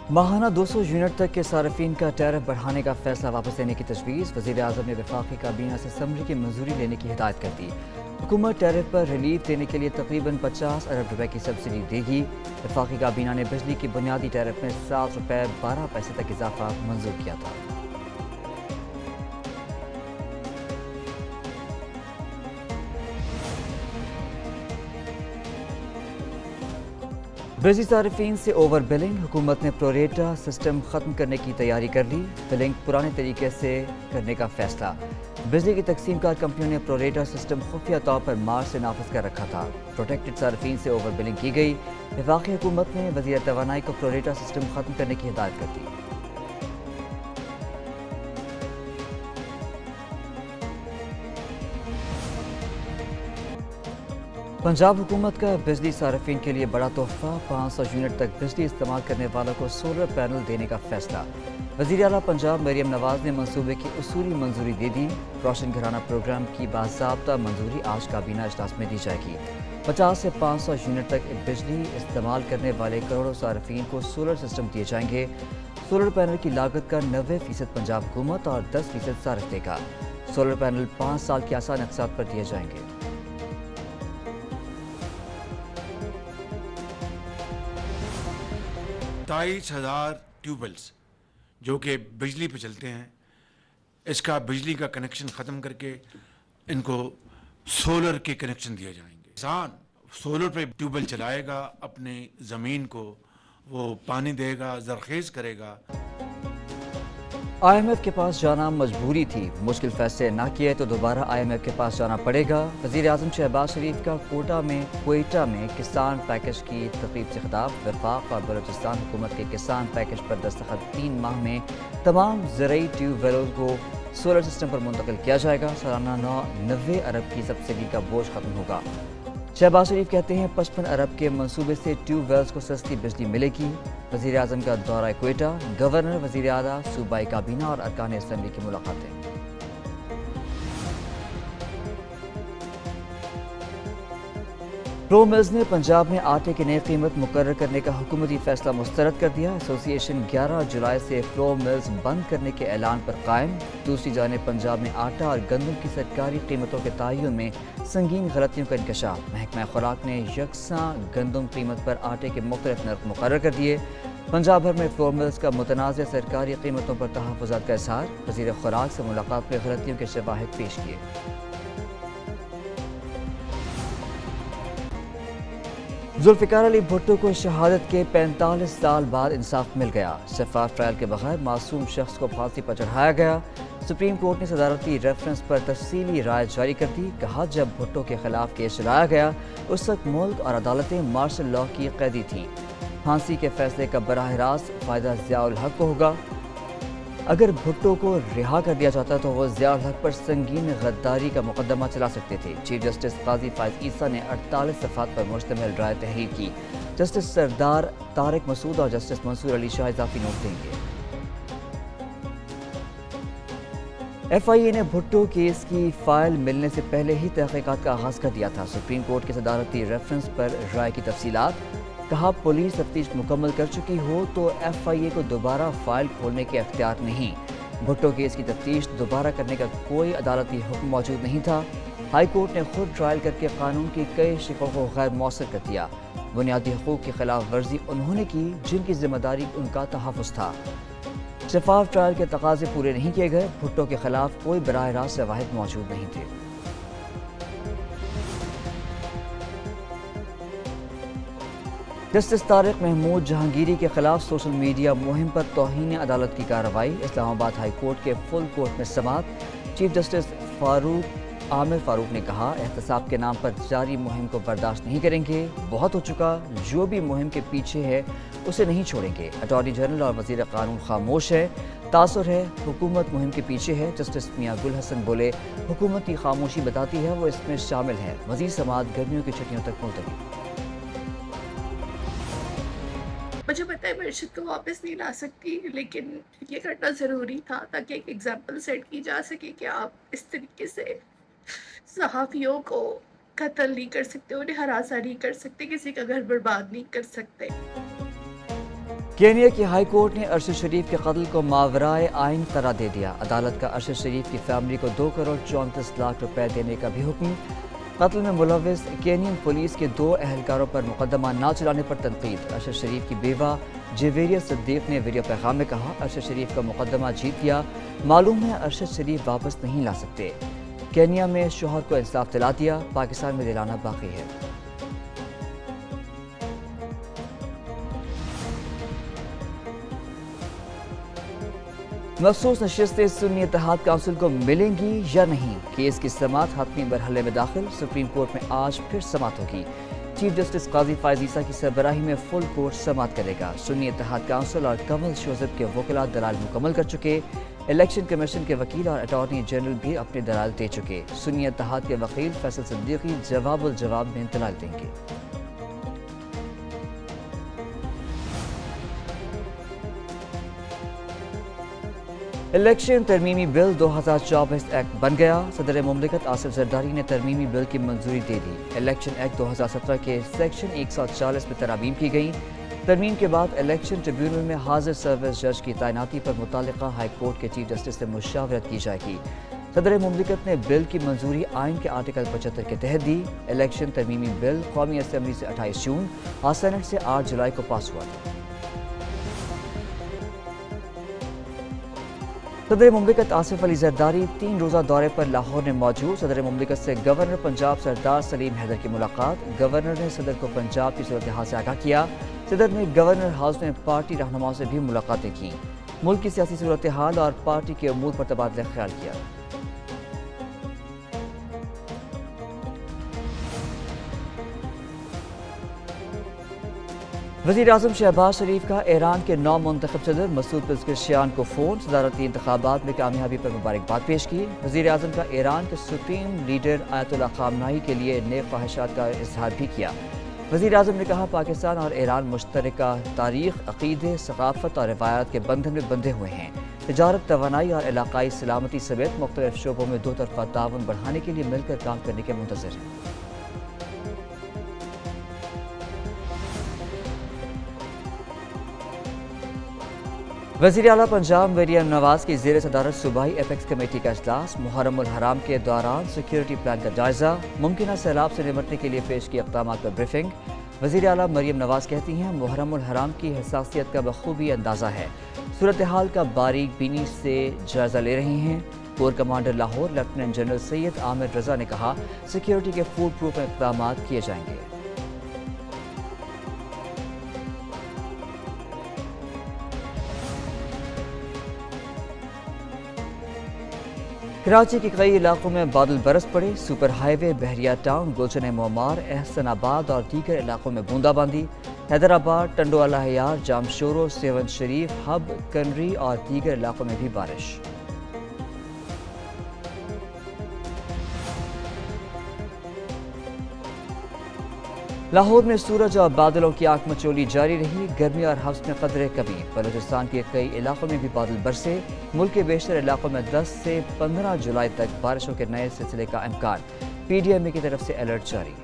माहाना 200 unit तक के सार्फिन का टैरिफ बढ़ाने का फैसला वापस लेने की तजवीज़। वज़ीर आज़म ने वफाकी काबीना से समरी की मंजूरी लेने की हिदायत कर दी। हुकूमत टैरिफ पर रिलीफ देने के लिए तकरीबन 50 अरब रुपए की सब्सिडी देगी। वफाकी काबीना ने बिजली की बुनियादी टैरिफ में 7 रुपए 12 पैसे तक इजाफा मंजूर किया था। बिजली सार्फिन से ओवर बिलिंग। हुकूमत ने प्रोरेटा सिस्टम ख़त्म करने की तैयारी कर ली। बिलिंग पुराने तरीके से करने का फैसला। बिजली की तकसीम कार कंपनियों ने प्रोरेटा सिस्टम खुफिया तौर पर मार्च से नाफिज कर रखा था। प्रोटेक्टेड सार्फिन से ओवर बिलिंग की गई। वफाकी हुकूमत ने वज़ीर तवानाई को प्रोरेटा सिस्टम ख़त्म करने की हिदायत कर दी। पंजाब हुकूमत का बिजली सार्फिन के लिए बड़ा तोहफा। 500 यूनिट तक बिजली इस्तेमाल करने वालों को सोलर पैनल देने का फैसला। वज़ीर आला पंजाब मरियम नवाज ने मंसूबे की उसूली मंजूरी दे दी। रोशन घराना प्रोग्राम की बाज़ाब्ता मंजूरी आज काबीना इजलास में दी जाएगी। 50 से 500 यूनिट तक बिजली इस्तेमाल करने वाले करोड़ों सार्फिन को सोलर सिस्टम दिए जाएंगे। सोलर पैनल की लागत का 90% पंजाब हुकूमत और 10% सार्फ देगा। सोलर पैनल 5 साल के आसान अक़सात पर दिए जाएंगे। 22,000 ट्यूबवेल्स जो कि बिजली पे चलते हैं, इसका बिजली का कनेक्शन ख़त्म करके इनको सोलर के कनेक्शन दिए जाएंगे। किसान सोलर पे ट्यूबवेल चलाएगा, अपनी ज़मीन को वो पानी देगा, ज़रख़ेज़ करेगा। IMF के पास जाना मजबूरी थी। मुश्किल फैसले ना किए तो दोबारा IMF के पास जाना पड़ेगा। वज़ीर आज़म शहबाज शरीफ का क्वेटा में किसान पैकेज की तक़रीब से खिताब। वफाक और बलूचिस्तान हुकूमत के किसान पैकेज पर दस्तखत 3 माह में तमाम ज़रई ट्यूबवेलों को सोलर सिस्टम पर मुंतकिल किया जाएगा। सालाना 90 अरब की सब्सिडी का बोझ खत्म होगा। शहबाज शरीफ कहते हैं 55 अरब के मंसूबे से ट्यूबवेल्स को सस्ती बिजली मिलेगी। वज़ीर आज़म का दौरा क्वेटा, गवर्नर, वज़ीर आला, सूबाई काबीना और अरकान असम्बली की मुलाकातें। प्रो मिल्स ने पंजाब में आटे की नई कीमत मुकर्रर करने का हुकूमती फैसला मुस्तरद कर दिया। एसोसिएशन 11 जुलाई से प्रो मिल्स बंद करने के ऐलान पर कायम। दूसरी जानिब पंजाब में आटा और गंदम की सरकारी कीमतों के तयन में संगीन गलतियों का इंकशाफ। महकमा खुराक ने यकसां गंदम कीमत पर आटे के मुख्तलिफ नर्ख मुकर्रर कर दिए। पंजाब भर में फ्लोर मिल्स का मुतनाज़ सरकारी कीमतों पर तहफ़्फ़ुज़ात का इज़हार। वज़ीर खुराक से मुलाकात में गलतियों के शवाहिद पेश किए। जुल्फ़िकार अली भुट्टो को शहादत के 45 साल बाद इंसाफ मिल गया। शफाफ ट्रायल के बगैर मासूम शख्स को फांसी पर चढ़ाया गया। सुप्रीम कोर्ट ने सदारती रेफरेंस पर तफसीली राय जारी कर दी। कहा, जब भुट्टो के खिलाफ केस चलाया गया उस वक्त मुल्क और अदालतें मार्शल लॉ की कैदी थीं। फांसी के फैसले का बराह रास्त फ़ायदा ज़ियाउल हक को होगा। अगर भुट्टो को रिहा कर दिया जाता तो वो ज़ियाउल हक पर संगीन गद्दारी का मुकदमा चला सकते थे। चीफ जस्टिस काजी फायद ईसा ने 48 सफ़हात पर मुश्तमिल राय तहरीर की। जस्टिस सरदार तारिक मसूद और जस्टिस मंसूर अली शाह इजाफी नोट देंगे। FIA ने भुट्टो केस की फाइल मिलने से पहले ही तहक़ीक़ात का आगाज़ कर दिया था। सुप्रीम कोर्ट के सदारती रेफरेंस पर राय की तफसीलात। कहा, पुलिस तफ्तीश मुकम्मल कर चुकी हो तो FIA को दोबारा फाइल खोलने के अख्तियार नहीं। भुट्टो केस की तफ्तीश दोबारा करने का कोई अदालती हुक्म मौजूद नहीं था। हाई कोर्ट ने खुद ट्रायल करके कानून की कई शिकों को गैर मौसर कर दिया। बुनियादी हकूक़ की खिलाफ वर्जी उन्होंने की जिनकी जिम्मेदारी उनका तहफ़्फ़ुज़ था। शफाफ ट्रायल के तकाजे पूरे नहीं किए गए। भुट्टो के खिलाफ कोई बराह रास्त शवाहिद मौजूद नहीं थे। जस्टिस तारिक महमूद जहांगीरी के खिलाफ सोशल मीडिया मुहिम पर तौहीन अदालत की कार्रवाई। इस्लामाबाद हाई कोर्ट के फुल कोर्ट में समाअत। चीफ जस्टिस आमिर फारूक ने कहा, एहतसाब के नाम पर जारी मुहिम को बर्दाश्त नहीं करेंगे। बहुत हो चुका, जो भी मुहिम के पीछे है उसे नहीं छोड़ेंगे। अटॉर्नी जनरल और वज़ीर कानून खामोश है। तासुर है हुकूमत मुहिम के पीछे है। जस्टिस मियां गुल हसन बोले, हुकूमत की खामोशी बताती है वो इसमें शामिल है। मज़ीद समाअत गर्मियों की छुट्टियों तक मुलतवी। मुझे पता है मैं अर्शद को वापस नहीं ला सकती, लेकिन ये करना ज़रूरी था ताकि एक एग्जाम्पल सेट की जा सके कि आप इस तरीके से सहाफ़ियों को कत्ल नहीं कर सकते, उन्हें हरासा नहीं कर सकते, किसी का घर बर्बाद नहीं कर सकते। کینیا کی ہائی کورٹ نے ارشد شریف کے قتل کو ماورائے آئین قرار دے دیا۔ عدالت کا ارشد شریف کی فیملی کو 2 کروڑ 34 لاکھ روپے دینے کا بھی حکم۔ قتل میں ملوث کینین پولیس کے 2 اہلکاروں پر مقدمہ نہ چلانے پر تنقید۔ ارشد شریف کی بیوہ جویریہ صدیق نے ویڈیو پیغام میں کہا، ارشد شریف کا مقدمہ جیت گیا، معلوم ہے ارشد شریف واپس نہیں لا سکتے۔ کینیا میں شوہر کو انصاف دلا دیا، پاکستان میں دلانا باقی ہے۔ مخصوص نشستیں سنی اتحاد کونسل کو ملیں گی یا نہیں؟ کیس کی سماعت حتمی مرحلے میں داخل، سپریم کورٹ میں آج پھر سماعت ہوگی۔ چیف جسٹس قاضی فائز عیسیٰ کی سربراہی میں فل کورٹ سماعت کرے گا۔ سنی اتحاد کونسل اور کنول شوذب کے وکلاء دلائل مکمل کر چکے۔ الیکشن کمیشن کے وکیل اور اٹارنی جنرل بھی اپنے دلائل دے چکے۔ سنی اتحاد کے وکیل فیصل صدیقی جواب الجواب میں دلائل دیں گے۔ الیکشن ترمیمی بل 2024 ایکٹ بن گیا۔ صدر مملکت آصف زرداری نے ترمیمی بل کی منظوری دے دی۔ الیکشن ایکٹ 2017 کے سیکشن 140 میں ترامیم کی گئیں۔ ترمیم کے بعد الیکشن ٹریبیونل میں حاضر سروس جج کی تعیناتی پر متعلقہ ہائی کورٹ کے چیف جسٹس سے مشاورت کی جائے گی۔ صدر مملکت نے بل کی منظوری آئین کے آرٹیکل 75 کے تحت دی۔ الیکشن ترمیمی بل قومی اسمبلی سے 28 جون اور سینٹ سے 8 جولائی کو پاس ہوا تھا۔ صدر مملکت آصف علی زرداری 3 روزہ دورے پر لاہور میں موجود۔ صدر مملکت سے گورنر پنجاب سردار سلیم حیدر کی ملاقات۔ گورنر نے صدر کو پنجاب کی صورتحال سے آگاہ کیا۔ صدر نے گورنر ہاؤس میں پارٹی رہنماؤں سے بھی ملاقاتیں کیں۔ ملک کی سیاسی صورتحال اور پارٹی کے امور پر تبادلہ خیال کیا۔ وزیر اعظم شہباز شریف کا ایران کے نو منتخب صدر مسعود پزشکیان کو فون، صدارتی انتخابات میں کامیابی پر مبارکباد پیش کی۔ وزیر اعظم کا ایران کے سپریم لیڈر آیت اللہ خامنہئی کے لیے نیک خواہشات کا اظہار بھی کیا۔ وزیر اعظم نے کہا، پاکستان اور ایران مشترکہ تاریخ، عقیدے، ثقافت اور روایات کے بندھن میں بندھے ہوئے ہیں۔ تجارت، توانائی اور علاقائی سلامتی سمیت مختلف شعبوں میں 2 طرفہ تعاون بڑھانے کے لیے مل کر کام کرنے کے منتظر ہیں۔ وزیر اعلیٰ پنجاب مریم نواز کی زیر صدارت صوبائی ایپیکس کمیٹی کا اجلاس۔ محرم الحرام کے دوران سیکیورٹی پلان کا جائزہ، ممکنہ سیلاب سے نمٹنے کے لیے پیش کیے اقدامات پر بریفنگ۔ وزیر اعلیٰ مریم نواز کہتی ہیں، محرم الحرام کی حساسیت کا بخوبی اندازہ ہے، صورتحال کا باریک بینی سے جائزہ لے رہے ہیں۔ Corps commander Lahore lieutenant general Syed Aamir Raza نے کہا، سیکیورٹی کے فول پروف اقدامات کیے جائیں گے۔ کراچی کے کئی علاقوں میں بادل برس پڑے۔ سپر ہائی وے، بحریہ ٹاؤن، گلشن معمار، احسن آباد اور دیگر علاقوں میں بوندا باندی۔ حیدرآباد، ٹنڈو الحیار، جامشورو، سیون شریف، ہب، کنری اور دیگر علاقوں میں بھی بارش۔ لاہور میں سورج اور بادلوں کی آنکھ مچولی جاری رہی، گرمی اور حبس میں قدرے کمی۔ بلوچستان کے کئی علاقوں میں بھی بادل برسے۔ ملک کے بیشتر علاقوں میں 10 سے 15 جولائی تک بارشوں کے نئے سلسلے کا امکان۔ PDMA کی طرف سے الرٹ جاری۔